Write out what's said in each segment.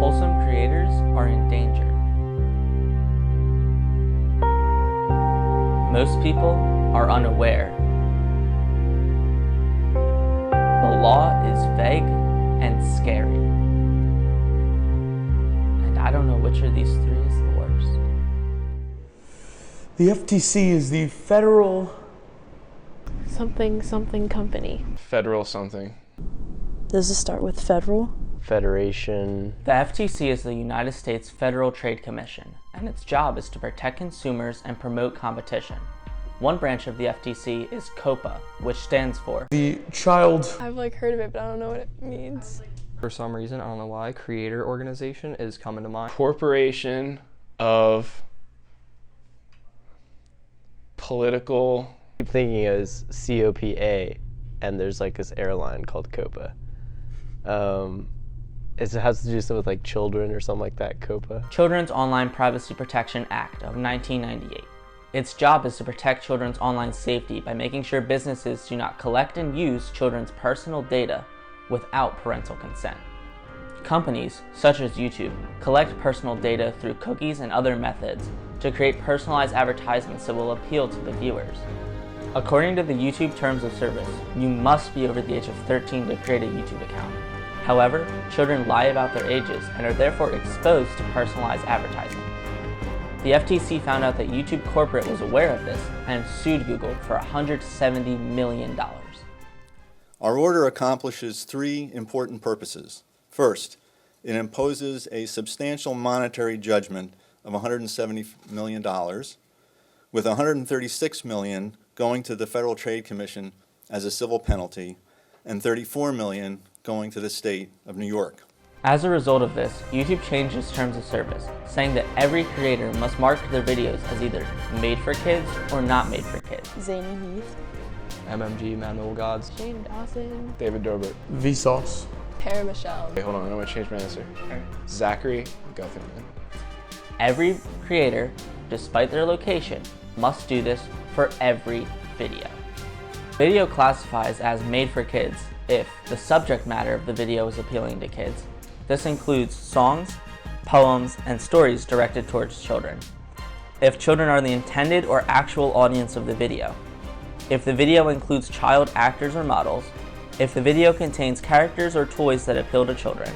wholesome creators are in danger. Most people are unaware. The law is vague and scary. And I don't know which of these three is the worst. The FTC is the federal... something company. Federal something. Does it start with federal? Federation. The FTC is the United States Federal Trade Commission, and its job is to protect consumers and promote competition. One branch of the FTC is Coppa, which stands for The Child... I've heard of it, but I don't know what it means. For some reason, I don't know why, creator organization is coming to mind. Corporation of political... I keep thinking as COPA, and there's this airline called Coppa. It has to do something with children or something like that, Coppa. Children's Online Privacy Protection Act of 1998. Its job is to protect children's online safety by making sure businesses do not collect and use children's personal data without parental consent. Companies, such as YouTube, collect personal data through cookies and other methods to create personalized advertisements that will appeal to the viewers. According to the YouTube Terms of Service, you must be over the age of 13 to create a YouTube account. However, children lie about their ages and are therefore exposed to personalized advertising. The FTC found out that YouTube corporate was aware of this and sued Google for $170 million. Our order accomplishes three important purposes. First, it imposes a substantial monetary judgment of $170 million, with $136 million going to the Federal Trade Commission as a civil penalty, and $34 million going to the state of New York. As a result of this, YouTube changed its terms of service, saying that every creator must mark their videos as either made for kids or not made for kids. Zane Heath. MMG, Manuel Gods. Shane Dawson. David Dobrik. Vsauce. Tara Michelle. Wait, hold on, I'm gonna change my answer. Zachary Gutherman. Every creator, despite their location, must do this for every video. Video classifies as made for kids if the subject matter of the video is appealing to kids. This includes songs, poems, and stories directed towards children. If children are the intended or actual audience of the video. If the video includes child actors or models. If the video contains characters or toys that appeal to children.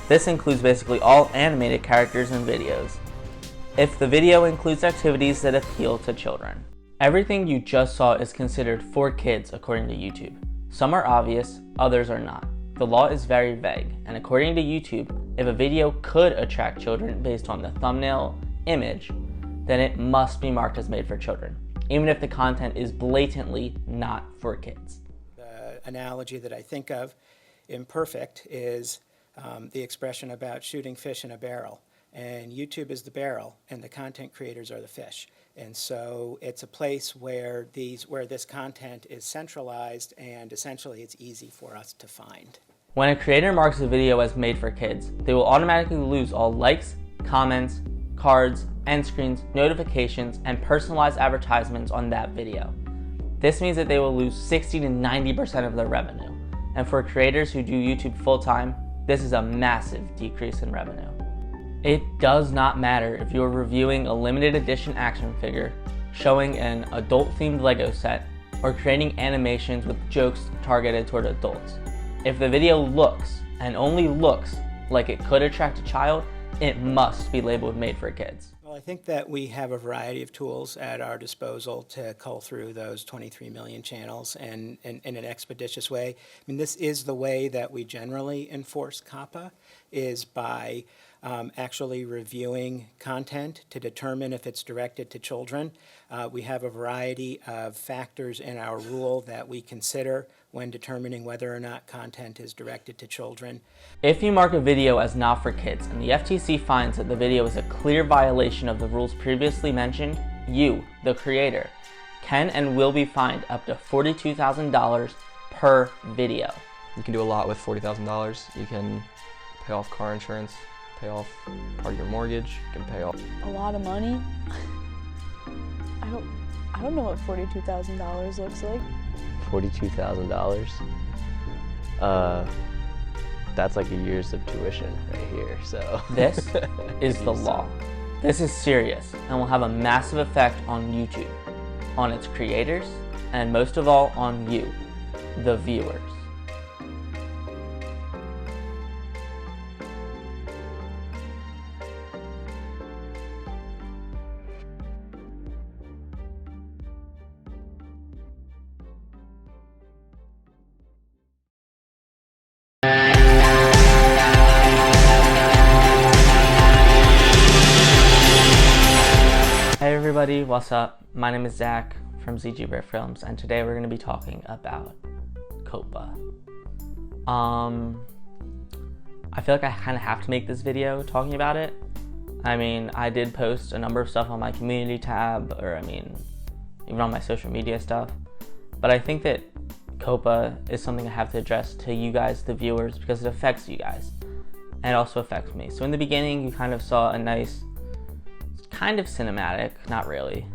This includes basically all animated characters and videos. If the video includes activities that appeal to children. Everything you just saw is considered for kids according to YouTube. Some are obvious, others are not. The law is very vague, and according to YouTube, if a video could attract children based on the thumbnail image, then it must be marked as made for children, even if the content is blatantly not for kids. The analogy that I think of, imperfect, is the expression about shooting fish in a barrel. And YouTube is the barrel, and the content creators are the fish. And so it's a place where this content is centralized, and essentially it's easy for us to find. When a creator marks a video as made for kids, they will automatically lose all likes, comments, cards, end screens, notifications, and personalized advertisements on that video. This means that they will lose 60 to 90% of their revenue. And for creators who do YouTube full-time, this is a massive decrease in revenue. It does not matter if you're reviewing a limited edition action figure, showing an adult-themed Lego set, or creating animations with jokes targeted toward adults. If the video looks, and only looks, like it could attract a child, it must be labeled made for kids. Well, I think that we have a variety of tools at our disposal to cull through those 23 million channels and in an expeditious way. I mean, this is the way that we generally enforce Coppa, is by actually reviewing content to determine if it's directed to children. We have a variety of factors in our rule that we consider when determining whether or not content is directed to children. If you mark a video as not for kids and the FTC finds that the video is a clear violation of the rules previously mentioned, you, the creator, can and will be fined up to $42,000 per video. You can do a lot with $40,000. You can pay off car insurance, pay off part of your mortgage, you can pay off... A lot of money? I don't know what $42,000 looks like. $42,000. That's like a year's of tuition right here, so. This is the law. This is serious and will have a massive effect on YouTube, on its creators, and most of all on you, the viewers. Hey everybody, what's up? My name is Zach from ZG Brickfilms, and today we're going to be talking about Coppa. I feel like I kind of have to make this video talking about it. I mean, I did post a number of stuff on my community tab, or I mean, even on my social media stuff, but I think that Coppa is something I have to address to you guys, the viewers, because it affects you guys, and it also affects me. So in the beginning, you kind of saw a nice, kind of cinematic, not really,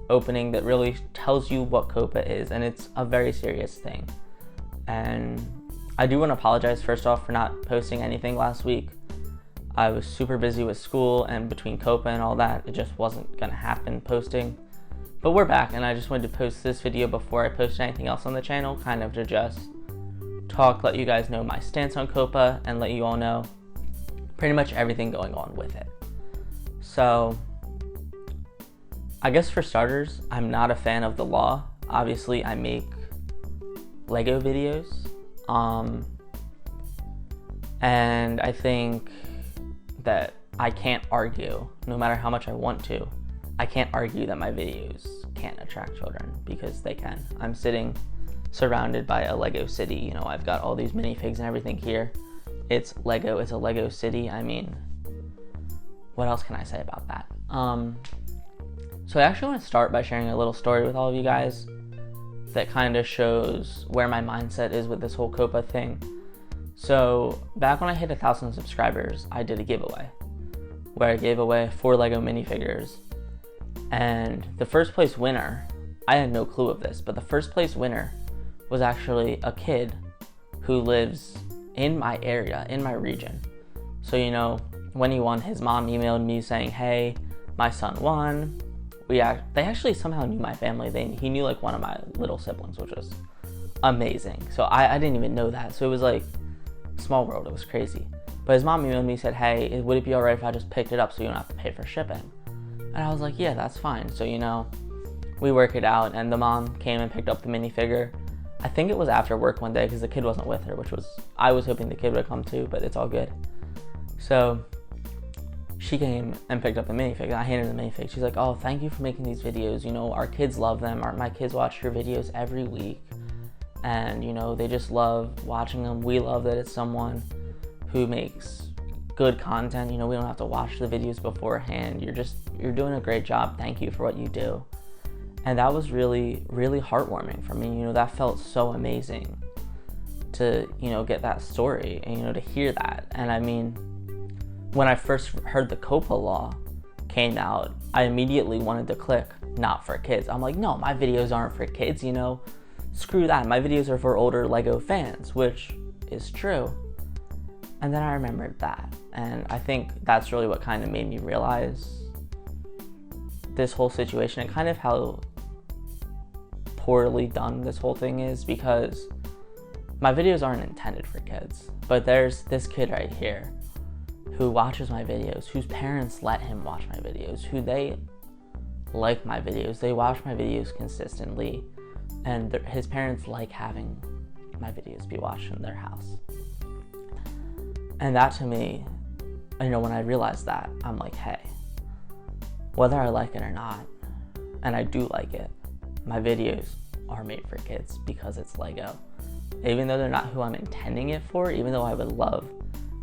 opening that really tells you what Coppa is, and it's a very serious thing. And I do want to apologize first off for not posting anything last week. I was super busy with school, and between Coppa and all that, it just wasn't gonna happen posting. But we're back, and I just wanted to post this video before I post anything else on the channel, kind of to just talk, let you guys know my stance on Coppa, and let you all know pretty much everything going on with it. So, I guess for starters, I'm not a fan of the law. Obviously, I make Lego videos, and I think that I can't argue, no matter how much I want to, I can't argue that my videos can't attract children, because they can. I'm sitting surrounded by a Lego city, you know, I've got all these minifigs and everything here. It's Lego, it's a Lego city. I mean, what else can I say about that? So I actually want to start by sharing a little story with all of you guys that kind of shows where my mindset is with this whole Coppa thing. So back when I hit 1,000 subscribers, I did a giveaway where I gave away 4 Lego minifigures, and the first place winner, I had no clue of this, but the first place winner was actually a kid who lives in my area, in my region. So, you know, when he won, his mom emailed me saying, hey, my son won. They actually somehow knew my family. He knew like one of my little siblings, which was amazing. So I didn't even know that. So it was like small world. It was crazy. But his mom emailed me, said, hey, would it be all right if I just picked it up so you don't have to pay for shipping? And I was like, yeah, that's fine. So, you know, we work it out, and the mom came and picked up the minifigure. I think it was after work one day because the kid wasn't with her, I was hoping the kid would come too, but it's all good. So she came and picked up the minifig. I handed her the minifig. She's like, oh, thank you for making these videos. You know, our kids love them. My kids watch your videos every week. And, you know, they just love watching them. We love that it's someone who makes good content. You know, we don't have to watch the videos beforehand. You're doing a great job. Thank you for what you do. And that was really, really heartwarming for me. You know, that felt so amazing to, you know, get that story and, you know, to hear that. And I mean, when I first heard the Coppa law came out, I immediately wanted to click not for kids. I'm like, no, my videos aren't for kids, you know, screw that. My videos are for older Lego fans, which is true. And then I remembered that. And I think that's really what kind of made me realize this whole situation and kind of how poorly done this whole thing is, because my videos aren't intended for kids. But there's this kid right here who watches my videos, whose parents let him watch my videos, who they like my videos. They watch my videos consistently, and his parents like having my videos be watched in their house. And that to me, you know, when I realized that, I'm like, hey, whether I like it or not, and I do like it, my videos are made for kids because it's Lego. Even though they're not who I'm intending it for, even though I would love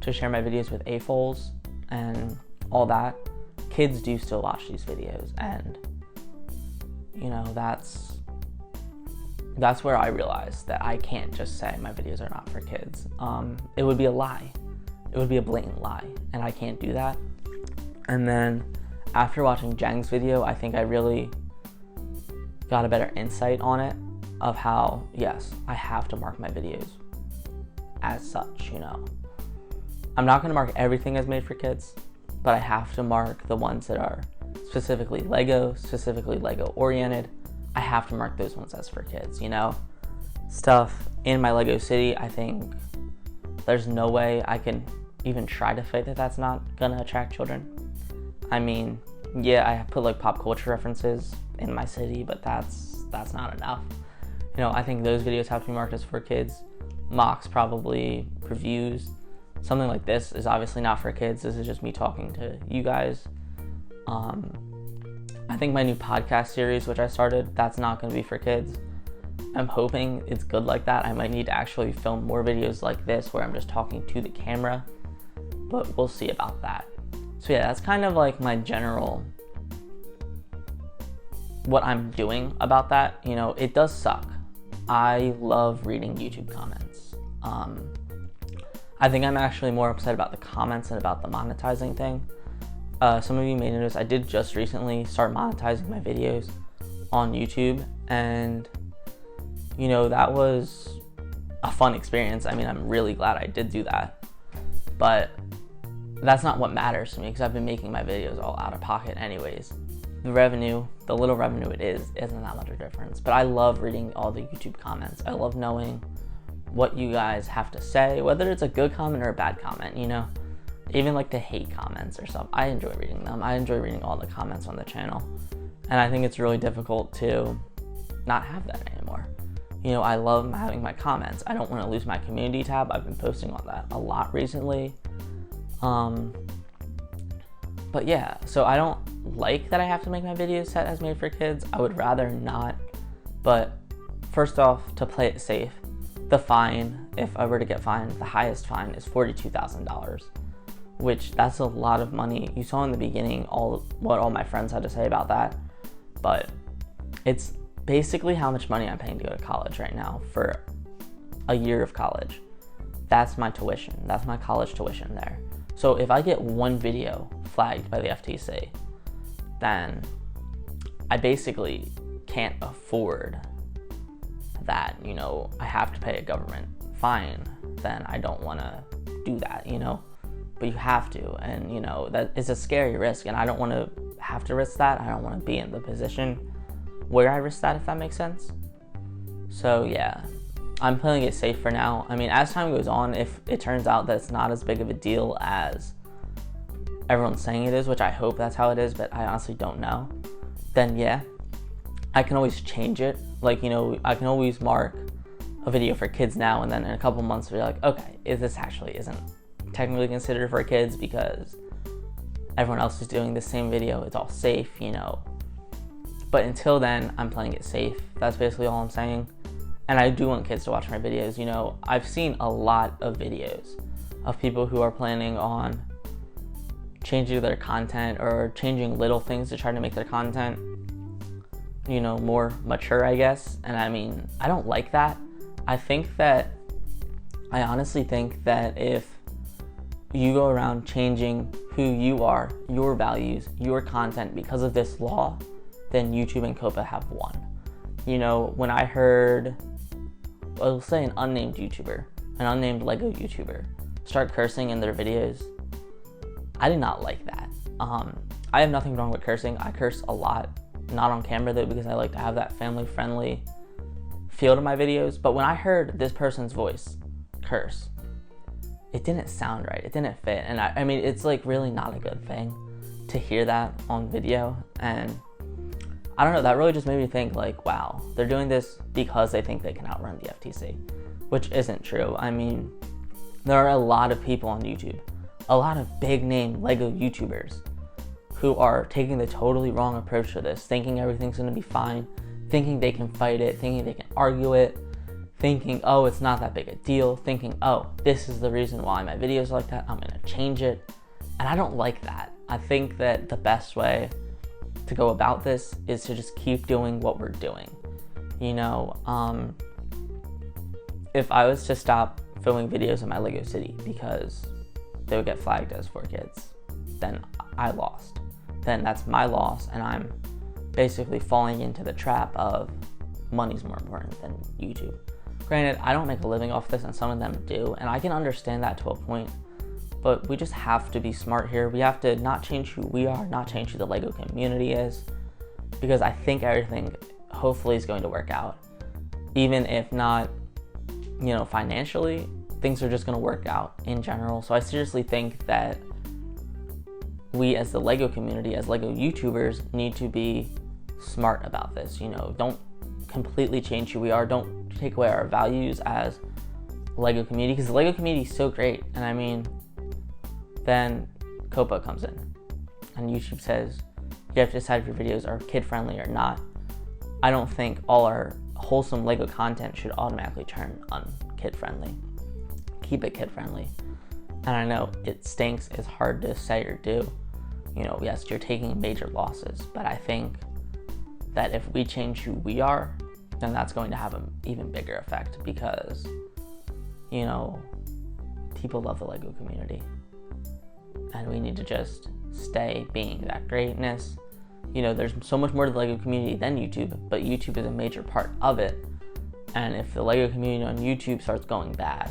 to share my videos with AFOLs and all that, kids do still watch these videos. And, you know, that's where I realized that I can't just say my videos are not for kids. It would be a lie. It would be a blatant lie, and I can't do that. And then after watching Jang's video, I think I really got a better insight on it of how, yes, I have to mark my videos as such, you know. I'm not going to mark everything as made for kids, but I have to mark the ones that are specifically Lego oriented. I have to mark those ones as for kids, you know? Stuff in my Lego city, I think there's no way I can even try to say that that's not gonna attract children. I mean, yeah, I put like pop culture references in my city, but that's not enough. You know, I think those videos have to be marked as for kids. Mocks, probably, reviews. Something like this is obviously not for kids. This is just me talking to you guys. I think my new podcast series, which I started, that's not gonna be for kids. I'm hoping it's good like that. I might need to actually film more videos like this where I'm just talking to the camera, but we'll see about that. So yeah, that's kind of like my general, what I'm doing about that. You know, it does suck. I love reading YouTube comments. I think I'm actually more upset about the comments than about the monetizing thing. Some of you may notice I did just recently start monetizing my videos on YouTube, and you know, that was a fun experience. I mean, I'm really glad I did do that, but that's not what matters to me because I've been making my videos all out of pocket anyways. The revenue, the little revenue it is, isn't that much of a difference, but I love reading all the YouTube comments. I love knowing what you guys have to say, whether it's a good comment or a bad comment, you know, even like the hate comments or something. I enjoy reading them. I enjoy reading all the comments on the channel, and I think it's really difficult to not have that anymore. You know, I love having my comments. I don't want to lose my community tab. I've been posting on that a lot recently. But yeah, so I don't like that I have to make my videos set as made for kids. I would rather not. But first off, to play it safe, the fine, if I were to get fined, the highest fine is $42,000, which that's a lot of money. You saw in the beginning what all my friends had to say about that, but it's basically how much money I'm paying to go to college right now for a year of college. That's my tuition. That's my college tuition there. So if I get one video flagged by the FTC, then I basically can't afford that, you know. I have to pay a government fine. Then I don't want to do that, you know, but you have to, and you know, that is a scary risk, and I don't want to have to risk that. I don't want to be in the position where I risk that, if that makes sense. So yeah, I'm playing it safe for now. I mean, as time goes on, if it turns out that it's not as big of a deal as everyone's saying it is, which I hope that's how it is, but I honestly don't know, then yeah, I can always change it. Like, you know, I can always mark a video for kids now, and then in a couple months we're like, okay, this actually isn't technically considered for kids because everyone else is doing the same video. It's all safe, you know. But until then, I'm playing it safe. That's basically all I'm saying. And I do want kids to watch my videos. You know, I've seen a lot of videos of people who are planning on changing their content or changing little things to try to make their content, you know, more mature, I guess. And I mean, I don't like that. I honestly think that if you go around changing who you are, your values, your content because of this law, then YouTube and Coppa have won. You know, when I heard, I'll say an unnamed YouTuber, an unnamed Lego YouTuber, start cursing in their videos, I did not like that. I have nothing wrong with cursing. I curse a lot, not on camera though, because I like to have that family-friendly feel to my videos. But when I heard this person's voice curse, it didn't sound right. It didn't fit. And I mean, it's like really not a good thing to hear that on video. And I don't know, that really just made me think like, wow, they're doing this because they think they can outrun the FTC, which isn't true. I mean, there are a lot of people on YouTube, a lot of big name Lego YouTubers who are taking the totally wrong approach to this, thinking everything's gonna be fine, thinking they can fight it, thinking they can argue it, thinking, oh, it's not that big a deal, thinking, oh, this is the reason why my video's like that, I'm gonna change it. And I don't like that. I think that the best way to go about this is to just keep doing what we're doing. You know, if I was to stop filming videos in my Lego city because they would get flagged as for kids, then I lost. Then that's my loss, and I'm basically falling into the trap of money's more important than YouTube. Granted, I don't make a living off this, and some of them do, and I can understand that to a point, but we just have to be smart here. We have to not change who we are, not change who the LEGO community is, because I think everything hopefully is going to work out. Even if not, you know, financially, things are just going to work out in general. So I seriously think that we as the LEGO community, as LEGO YouTubers, need to be smart about this. You know, don't completely change who we are. Don't take away our values as LEGO community, because the LEGO community is so great. And I mean, then Coppa comes in and YouTube says you have to decide if your videos are kid friendly or not. I don't think all our wholesome LEGO content should automatically turn kid friendly. Keep it kid friendly. And I know it stinks, it's hard to say or do. You know, yes, you're taking major losses, but I think that if we change who we are, then that's going to have an even bigger effect, because, you know, people love the LEGO community. And we need to just stay being that greatness. You know, there's so much more to the LEGO community than YouTube, but YouTube is a major part of it. And if the LEGO community on YouTube starts going bad,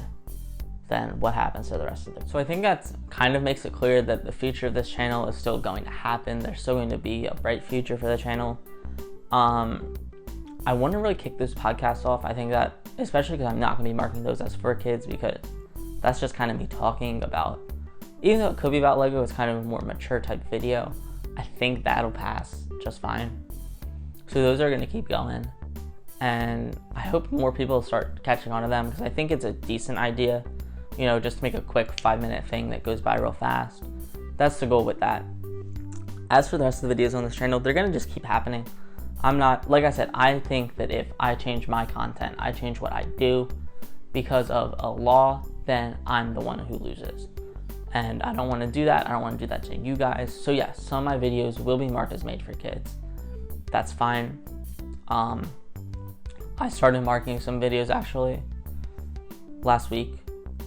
then what happens to the rest of it? So I think that kind of makes it clear that the future of this channel is still going to happen. There's still going to be a bright future for the channel. I want to really kick this podcast off. I think that, especially because I'm not going to be marking those as for kids, because that's just kind of me talking about, even though it could be about LEGO, it's kind of a more mature type video. I think that'll pass just fine. So those are going to keep going. And I hope more people start catching on to them, because I think it's a decent idea. You know, just to make a quick 5-minute thing that goes by real fast. That's the goal with that. As for the rest of the videos on this channel, they're going to just keep happening. I'm not, like I said, I think that if I change my content, I change what I do because of a law, then I'm the one who loses. And I don't want to do that. I don't want to do that to you guys. So yes, some of my videos will be marked as made for kids. That's fine. I started marking some videos actually last week.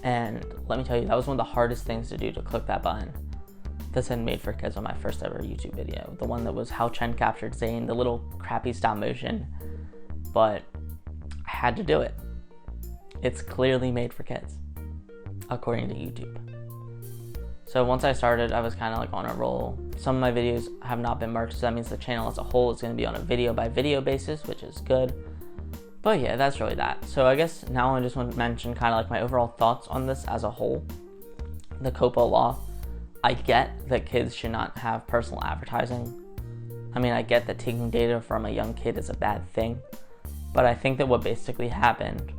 And let me tell you, that was one of the hardest things to do, to click that button that said made for kids on my first ever YouTube video. The one that was how Chen captured Zane, the little crappy stop motion. But I had to do it. It's clearly made for kids, according to YouTube. So once I started, I was kind of like on a roll. Some of my videos have not been marked, so that means the channel as a whole is going to be on a video by video basis, which is good. But yeah, that's really that. So I guess now I just want to mention kind of like my overall thoughts on this as a whole. The Coppa law. I get that kids should not have personal advertising. I mean, I get that taking data from a young kid is a bad thing. But I think that what basically happened,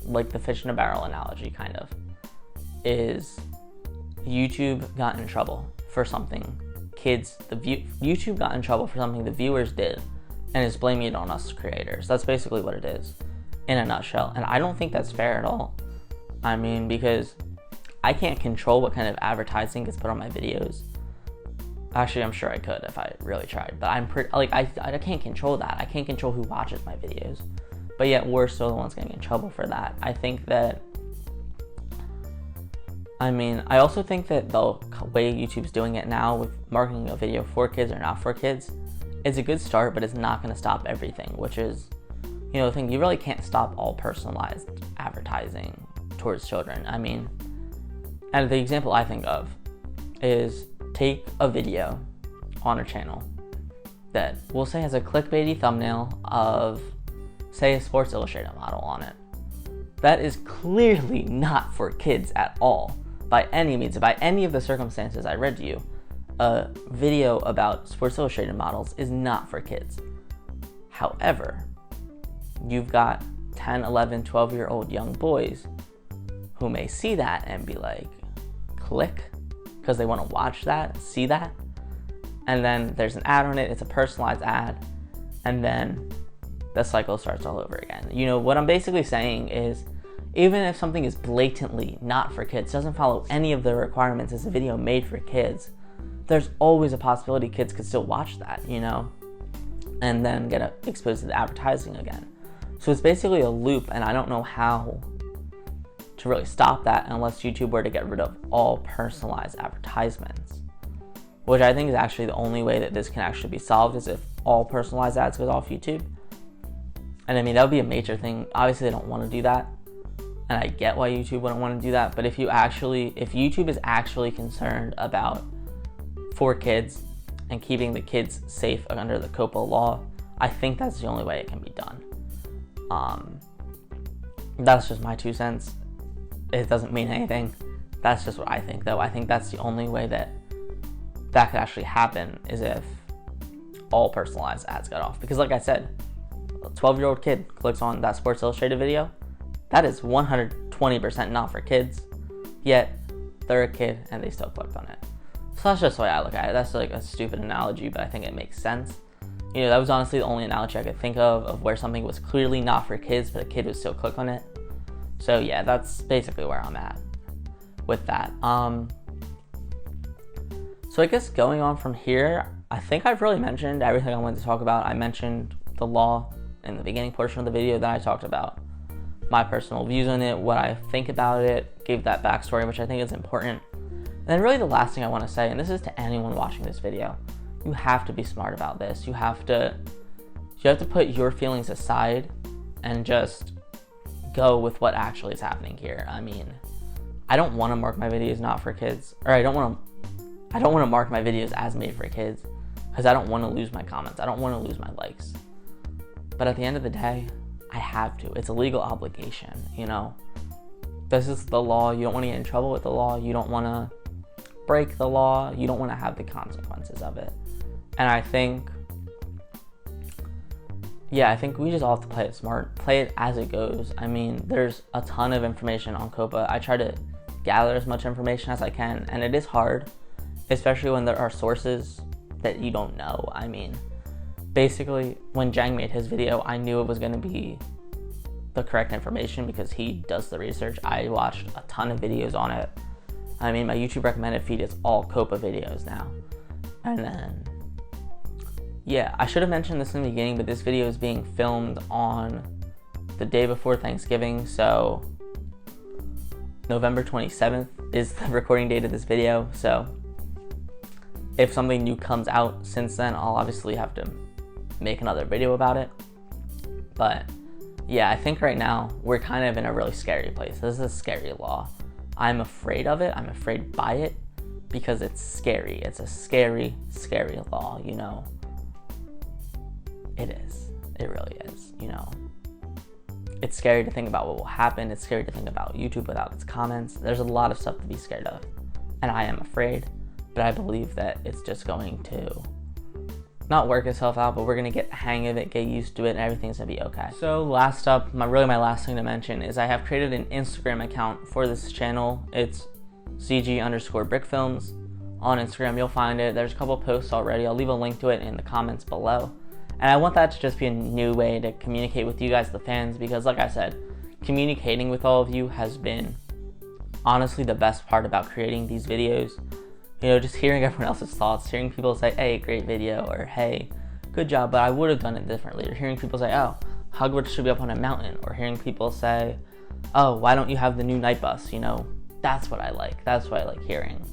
like the fish in a barrel analogy kind of, is YouTube got in trouble for something. YouTube got in trouble for something the viewers did, and is blaming it on us creators. That's basically what it is, in a nutshell. And I don't think that's fair at all. I mean, because I can't control what kind of advertising gets put on my videos. Actually, I'm sure I could if I really tried, but I can't control that. I can't control who watches my videos, but yet we're still the ones getting in trouble for that. I also think that the way YouTube's doing it now with marking a video for kids or not for kids is a good start, but it's not going to stop everything, which is, you know, the thing, you really can't stop all personalized advertising towards children. I mean, and the example I think of is take a video on a channel that we'll say has a clickbaity thumbnail of, say, a Sports Illustrated model on it. That is clearly not for kids at all, by any means, by any of the circumstances I read to you. A video about Sports Illustrated models is not for kids. However, you've got 10, 11, 12-year-old young boys who may see that and be like, click, because they want to watch that, see that, and then there's an ad on it, it's a personalized ad, and then the cycle starts all over again. You know, what I'm basically saying is, even if something is blatantly not for kids, doesn't follow any of the requirements as a video made for kids, there's always a possibility kids could still watch that, you know, and then get exposed to the advertising again. So it's basically a loop, and I don't know how to really stop that unless YouTube were to get rid of all personalized advertisements, which I think is actually the only way that this can actually be solved, is if all personalized ads goes off YouTube. And I mean, that would be a major thing. Obviously they don't want to do that, and I get why YouTube wouldn't want to do that, but if YouTube is actually concerned about for kids and keeping the kids safe under the Coppa law, I think that's the only way it can be done. That's just my 2 cents. It doesn't mean anything. That's just what I think, though. I think that's the only way that could actually happen, is if all personalized ads got off. Because like I said, a 12-year-old kid clicks on that Sports Illustrated video, that is 120% not for kids, yet they're a kid and they still clicked on it. So that's just the way I look at it. That's like a stupid analogy, but I think it makes sense. You know, that was honestly the only analogy I could think of where something was clearly not for kids, but a kid would still click on it. So yeah, that's basically where I'm at with that. So I guess going on from here, I think I've really mentioned everything I wanted to talk about. I mentioned the law in the beginning portion of the video, then I talked about my personal views on it, what I think about it, gave that backstory, which I think is important. And then really the last thing I want to say, and this is to anyone watching this video, you have to be smart about this. You have to put your feelings aside and just go with what actually is happening here. I mean, I don't want to mark my videos not for kids, or I don't want to mark my videos as made for kids, because I don't want to lose my comments. I don't want to lose my likes. But at the end of the day, I have to. It's a legal obligation, you know? This is the law. You don't want to get in trouble with the law. You don't want to break the law. You don't want to have the consequences of it. And I think we just all have to play it smart. Play it as it goes. I mean, there's a ton of information on Coppa. I try to gather as much information as I can, and it is hard, especially when there are sources that you don't know. I mean, basically, when Jang made his video, I knew it was going to be the correct information because he does the research. I watched a ton of videos on it. I mean, my YouTube recommended feed is all Coppa videos now. And then, yeah, I should have mentioned this in the beginning, but this video is being filmed on the day before Thanksgiving, so November 27th is the recording date of this video. So if something new comes out since then, I'll obviously have to make another video about it. But yeah, I think right now we're kind of in a really scary place. This is a scary law. I'm afraid of it. I'm afraid by it because it's scary. It's a scary, scary law, you know. It is. It really is, you know. It's scary to think about what will happen. It's scary to think about YouTube without its comments. There's a lot of stuff to be scared of. And I am afraid, but I believe that it's just going to not work itself out, but we're going to get the hang of it, get used to it, and everything's going to be okay. So last up, my last thing to mention is I have created an Instagram account for this channel. It's CG_Brickfilms. On Instagram, you'll find it. There's a couple posts already. I'll leave a link to it in the comments below. And I want that to just be a new way to communicate with you guys, the fans, because like I said, communicating with all of you has been honestly the best part about creating these videos. You know, just hearing everyone else's thoughts, hearing people say, hey, great video, or hey, good job, but I would have done it differently, or hearing people say, oh, Hogwarts should be up on a mountain, or hearing people say, oh, why don't you have the new night bus, you know, that's what I like, that's what I like hearing,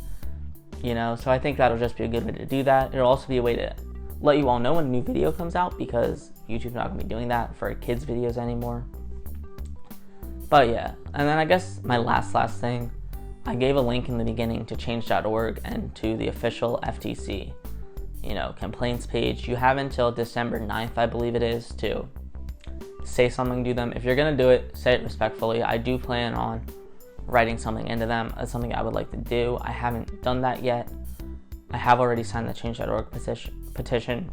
you know, so I think that'll just be a good way to do that. It'll also be a way to let you all know when a new video comes out, because YouTube's not going to be doing that for kids' videos anymore. But yeah, and then I guess my last thing, I gave a link in the beginning to change.org and to the official FTC, you know, complaints page. You have until December 9th, I believe it is, to say something to them. If you're going to do it, say it respectfully. I do plan on writing something into them. That's something I would like to do. I haven't done that yet. I have already signed the change.org petition.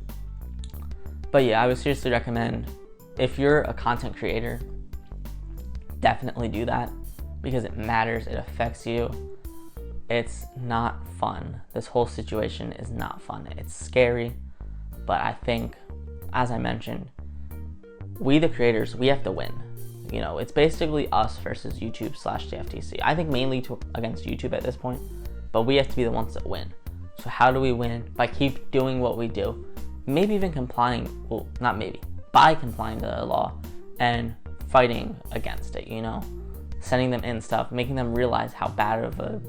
But yeah, I would seriously recommend, if you're a content creator, definitely do that, because it matters, it affects you. It's not fun. This whole situation is not fun. It's scary, but I think, as I mentioned, we the creators, we have to win. You know, it's basically us versus YouTube / the FTC. I think mainly against YouTube at this point, but we have to be the ones that win. So how do we win? By keep doing what we do. Maybe even complying, well, not maybe, by complying to the law and fighting against it, you know? Sending them in stuff, making them realize how bad of a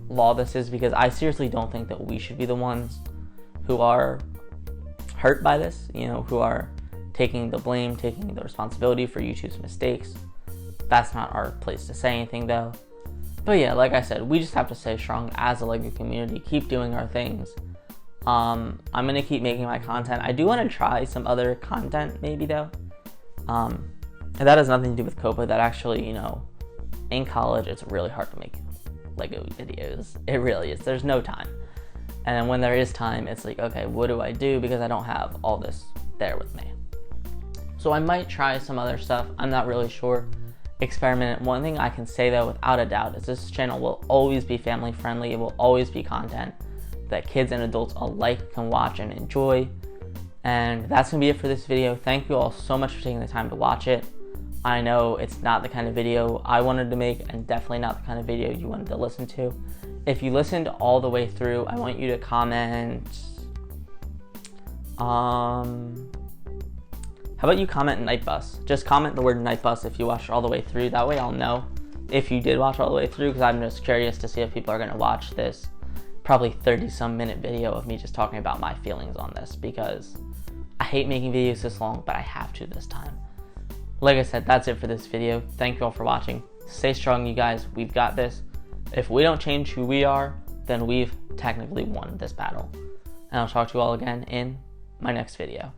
law this is, because I seriously don't think that we should be the ones who are hurt by this, you know, who are taking the blame, taking the responsibility for YouTube's mistakes. That's not our place to say anything though. But yeah, like I said, we just have to stay strong as a LEGO community, keep doing our things. I'm gonna keep making my content. I do want to try some other content maybe though. And that has nothing to do with Coppa. That actually, you know, in college, it's really hard to make LEGO videos. It really is. There's no time. And then when there is time, it's like, okay, what do I do? Because I don't have all this there with me. So I might try some other stuff. I'm not really sure. Experiment. One thing I can say though, without a doubt, is this channel will always be family friendly. It will always be content that kids and adults alike can watch and enjoy. And that's gonna be it for this video. Thank you all so much for taking the time to watch it. I know it's not the kind of video I wanted to make, and definitely not the kind of video you wanted to listen to. If you listened all the way through, I want you to comment, how about you comment Night Bus? Just comment the word Night Bus if you watched all the way through. That way I'll know if you did watch all the way through, because I'm just curious to see if people are gonna watch this probably 30-some minute video of me just talking about my feelings on this, because I hate making videos this long, but I have to this time. Like I said, that's it for this video. Thank you all for watching. Stay strong, you guys. We've got this. If we don't change who we are, then we've technically won this battle. And I'll talk to you all again in my next video.